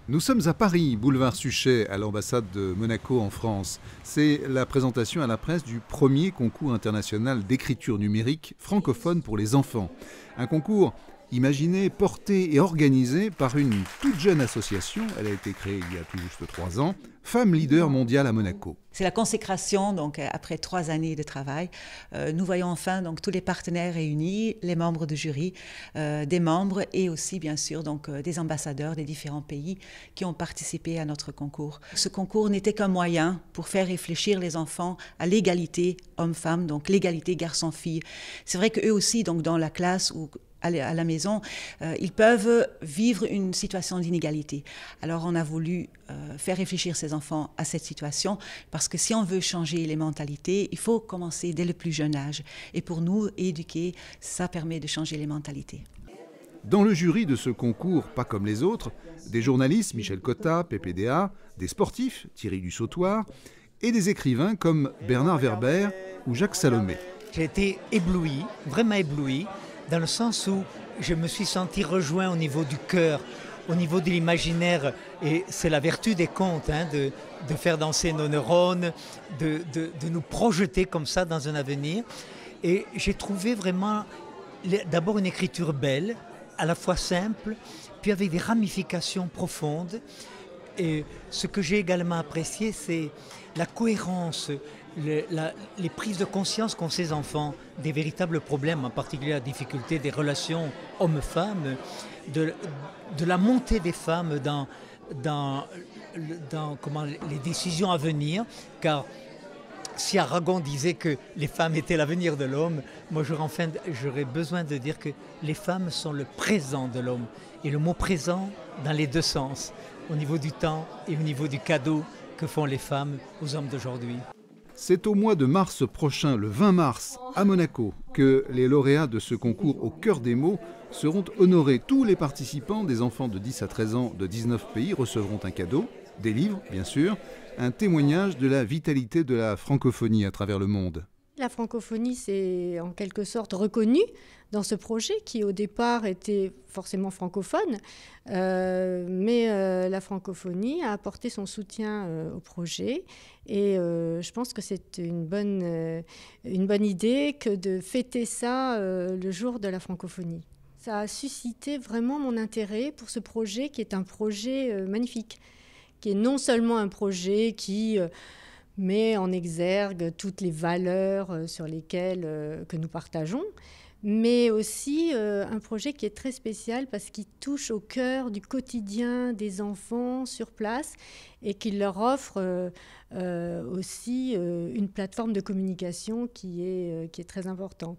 Nous sommes à Paris, boulevard Suchet, à l'ambassade de Monaco en France. C'est la présentation à la presse du premier concours international d'écriture numérique francophone pour les enfants. Un concours imaginé, porté et organisé par une toute jeune association. Elle a été créée il y a tout juste 3 ans, Femmes Leaders Mondiales à Monaco. C'est la consécration, donc après 3 années de travail. Nous voyons enfin donc tous les partenaires réunis, les membres du jury, des membres et aussi bien sûr donc des ambassadeurs des différents pays qui ont participé à notre concours. Ce concours n'était qu'un moyen pour faire réfléchir les enfants à l'égalité homme-femme, donc l'égalité garçon-fille. C'est vrai qu'eux aussi, donc dans la classe ou à la maison, ils peuvent vivre une situation d'inégalité. Alors on a voulu faire réfléchir ces enfants à cette situation parce que si on veut changer les mentalités, il faut commencer dès le plus jeune âge. Et pour nous, éduquer, ça permet de changer les mentalités. Dans le jury de ce concours, pas comme les autres, des journalistes, Michel Cotta, PPDA, des sportifs, Thierry Dussautoir, et des écrivains comme Bernard Werber ou Jacques Salomé. J'ai été ébloui, vraiment ébloui, dans le sens où je me suis senti rejoint au niveau du cœur, au niveau de l'imaginaire. Et c'est la vertu des contes, de faire danser nos neurones, de nous projeter comme ça dans un avenir. Et j'ai trouvé vraiment d'abord une écriture belle, à la fois simple, puis avec des ramifications profondes. Et ce que j'ai également apprécié, c'est la cohérence, les prises de conscience qu'ont ces enfants des véritables problèmes, en particulier la difficulté des relations hommes-femmes, de la montée des femmes dans les décisions à venir, car si Aragon disait que les femmes étaient l'avenir de l'homme, moi j'aurais besoin de dire que les femmes sont le présent de l'homme, et le mot présent dans les deux sens, au niveau du temps et au niveau du cadeau que font les femmes aux hommes d'aujourd'hui. C'est au mois de mars prochain, le 20 mars, à Monaco, que les lauréats de ce concours au cœur des mots seront honorés. Tous les participants, des enfants de 10 à 13 ans de 19 pays, recevront un cadeau, des livres bien sûr, un témoignage de la vitalité de la francophonie à travers le monde. La francophonie s'est en quelque sorte reconnue dans ce projet qui au départ était forcément francophone, mais la francophonie a apporté son soutien au projet et je pense que c'est une bonne idée que de fêter ça le jour de la francophonie. Ça a suscité vraiment mon intérêt pour ce projet qui est un projet magnifique, qui est non seulement un projet qui met en exergue toutes les valeurs sur lesquelles que nous partageons, mais aussi un projet qui est très spécial parce qu'il touche au cœur du quotidien des enfants sur place et qui leur offre aussi une plateforme de communication qui est très importante.